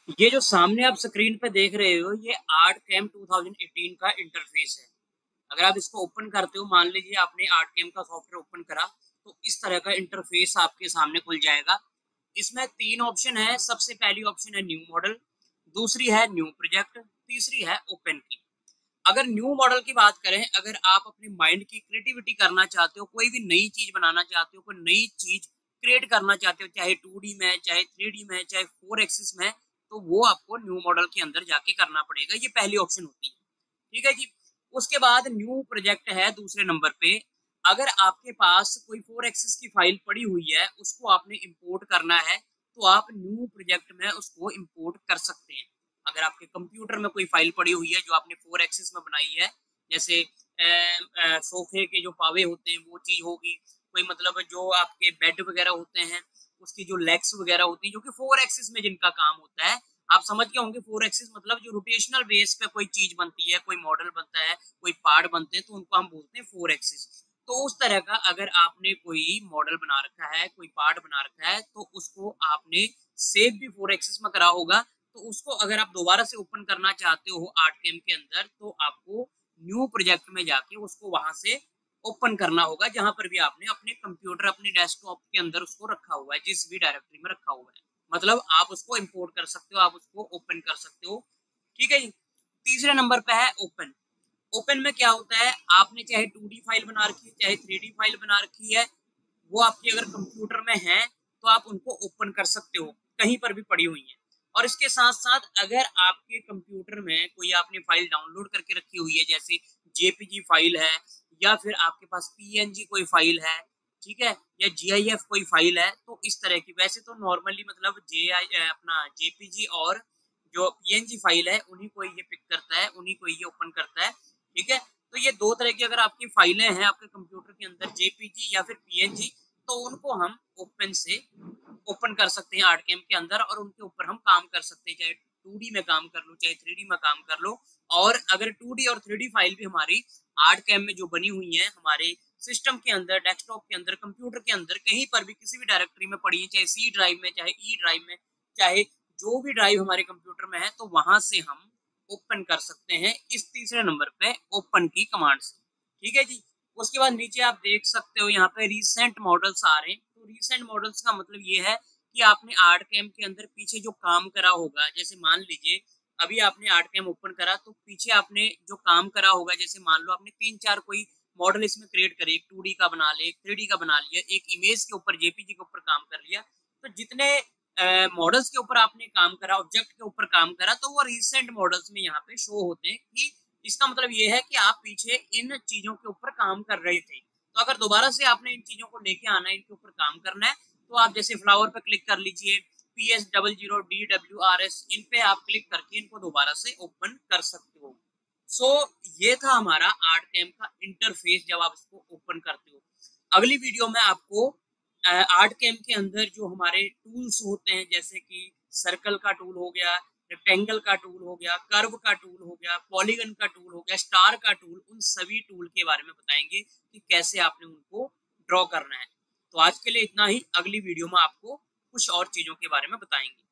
ये जो सामने आप स्क्रीन पे देख रहे हो ये आर्ट कैम 2018 का इंटरफेस है। अगर आप इसको ओपन करते हो, मान लीजिए आपने आर्ट कैम का सॉफ्टवेयर ओपन करा, तो इस तरह का इंटरफेस आपके सामने खुल जाएगा। इसमें 3 ऑप्शन है। सबसे पहली ऑप्शन है न्यू मॉडल, दूसरी है न्यू प्रोजेक्ट, तीसरी है ओपन की। अगर न्यू मॉडल की बात करें, अगर आप अपने माइंड की क्रिएटिविटी करना चाहते हो, कोई भी नई चीज बनाना चाहते हो, कोई नई चीज क्रिएट करना चाहते हो, चाहे 2D में, चाहे 3D में, चाहे 4 एक्सिस में, तो वो आपको न्यू मॉडल के अंदर जाके करना पड़ेगा। ये पहली ऑप्शन होती है। ठीक है जी। उसके बाद न्यू प्रोजेक्ट है दूसरे नंबर पे। अगर आपके पास कोई 4 एक्सिस की फाइल पड़ी हुई है, उसको आपने इंपोर्ट करना है, तो आप न्यू प्रोजेक्ट में उसको इंपोर्ट कर सकते हैं। अगर आपके कंप्यूटर में कोई फाइल पड़ी हुई है जो आपने 4 एक्सिस में बनाई है, जैसे सोफे के जो पावे होते हैं वो चीज होगी, कोई मतलब जो आपके बेड वगैरह होते हैं उसकी जो लेग्स वगैरह होती हैं, जो कि 4 एक्सिस में जिनका काम होता है। आप समझ गए होंगे 4 एक्सिस मतलब जो रोटेशनल बेस पे कोई चीज बनती है, कोई मॉडल बनता है, कोई पार्ट बनते हैं, तो उनको हम बोलते हैं 4 एक्सिस। तो उस तरह का अगर आपने कोई मॉडल बना रखा है, कोई पार्ट बना रखा है, तो उसको आपने सेव भी 4 एक्सिस में करा होगा। तो उसको अगर आप दोबारा से ओपन करना चाहते हो आर्ट कैम के अंदर, तो आपको न्यू प्रोजेक्ट में जाके उसको वहां से ओपन करना होगा, जहां पर भी आपने अपने कंप्यूटर, अपने डेस्कटॉप के अंदर उसको रखा हुआ है, जिस भी डायरेक्टरी में रखा हुआ है। मतलब आप उसको इंपोर्ट कर सकते हो, आप उसको ओपन कर सकते हो। ठीक है जी। तीसरे नंबर पे है ओपन। ओपन में क्या होता है, आपने चाहे 2D फाइल बना रखी है, चाहे 3D फाइल बना रखी है, वो आपके अगर कंप्यूटर में है तो आप उनको ओपन कर सकते हो, कहीं पर भी पड़ी हुई है। और इसके साथ साथ अगर आपके कंप्यूटर में कोई आपने फाइल डाउनलोड करके रखी हुई है, जैसे जेपीजी फाइल है, या फिर आपके पास पीएनजी कोई फाइल है, ठीक है, या जीआईएफ कोई फाइल है, तो इस तरह की, वैसे तो नॉर्मली मतलब अपना जेपीजी और जो पीएनजी फाइल है उन्हीं को ये पिक करता है, उन्हीं को ये ओपन करता है। ठीक है। तो ये दो तरह की अगर आपकी फाइलें हैं आपके कंप्यूटर के अंदर, जेपीजी या फिर पीएनजी, तो उनको हम ओपन से ओपन कर सकते हैं आर्ट कैम के अंदर, और उनके ऊपर हम काम कर सकते हैं, चाहे 2D में काम कर लो, चाहे 3D में काम कर लो। और अगर 2D और 3D फाइल भी हमारी आर्ट कैम में जो बनी हुई है, हमारे सिस्टम के अंदर, डेस्कटॉप के अंदर, कंप्यूटर के अंदर, कहीं पर भी किसी भी डायरेक्टरी में पड़ी है, चाहे सी ड्राइव में, चाहे ई ड्राइव में, चाहे जो भी ड्राइव हमारे कंप्यूटर में है, तो वहां से हम ओपन कर सकते हैं इस तीसरे नंबर पे ओपन की कमांड से। ठीक है जी। उसके बाद नीचे आप देख सकते हो यहाँ पे रिसेंट मॉडल्स आ रहे हैं। तो रिसेंट मॉडल्स का मतलब ये है कि आपने आर्ट कैम के अंदर पीछे जो काम करा होगा, जैसे मान लीजिए अभी आपने आर्ट कैम ओपन करा, तो पीछे आपने जो काम करा होगा, जैसे मान लो आपने 3-4 कोई मॉडल इसमें क्रिएट करे, एक 2D का बना लिया, एक 3D का बना लिया, एक इमेज के ऊपर, जेपीजी के ऊपर काम कर लिया। तो जितने मॉडल्स के ऊपर आपने काम करा, ऑब्जेक्ट के ऊपर काम करा, तो वो रिसेंट मॉडल्स में यहाँ पे शो होते हैं। कि इसका मतलब ये है कि आप पीछे इन चीजों के ऊपर काम कर रहे थे, तो अगर दोबारा से आपने इन चीजों को लेके आना है, इनके ऊपर काम करना है, तो आप जैसे फ्लावर पर क्लिक कर लीजिए, PS00DWRS, इन पे आप क्लिक करके इनको दोबारा से ओपन कर सकते हो। सो ये था हमारा आर्ट कैम का इंटरफेस जब आप इसको ओपन करते हो। अगली वीडियो में आपको आर्ट कैम के अंदर जो हमारे टूल्स होते हैं, जैसे कि सर्कल का टूल हो गया, रेक्टेंगल का टूल हो गया, कर्व का टूल हो गया, पॉलीगन का टूल हो गया, स्टार का टूल, उन सभी टूल के बारे में बताएंगे कि कैसे आपने उनको ड्रॉ करना है। तो आज के लिए इतना ही। अगली वीडियो में आपको कुछ और चीजों के बारे में बताएंगे।